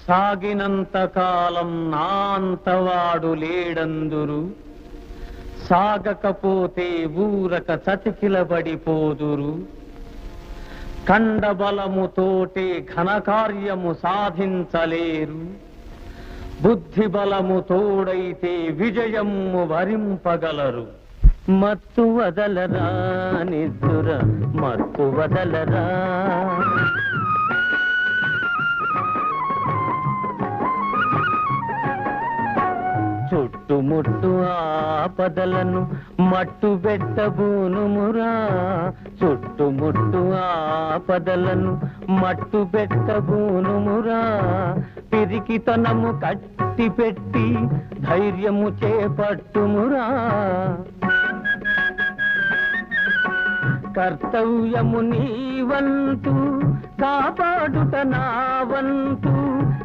సాగినంత కాలం నా అంతవాడు లేడందురు, సాగకపోతే ఊరక చతికిలబడిపోదురు. కండబలముతోటే ఘనకార్యము సాధించలేరు, బుద్ధి బలము తోడైతే విజయము వరింపగలరు. మత్తు వదలరా నిద్దుర మత్తు వదలరా, చుట్టుముట్టు ఆపదలను మట్టు పెట్టబూనుమురా, చుట్టుముట్టు ఆపదలను మట్టు పెట్టబూనుమురా. పిరికితనము కట్టి పెట్టి ధైర్యము చేపట్టుమురా. కర్తవ్యము నీ వంతు, కాపాడుట నా వంతు.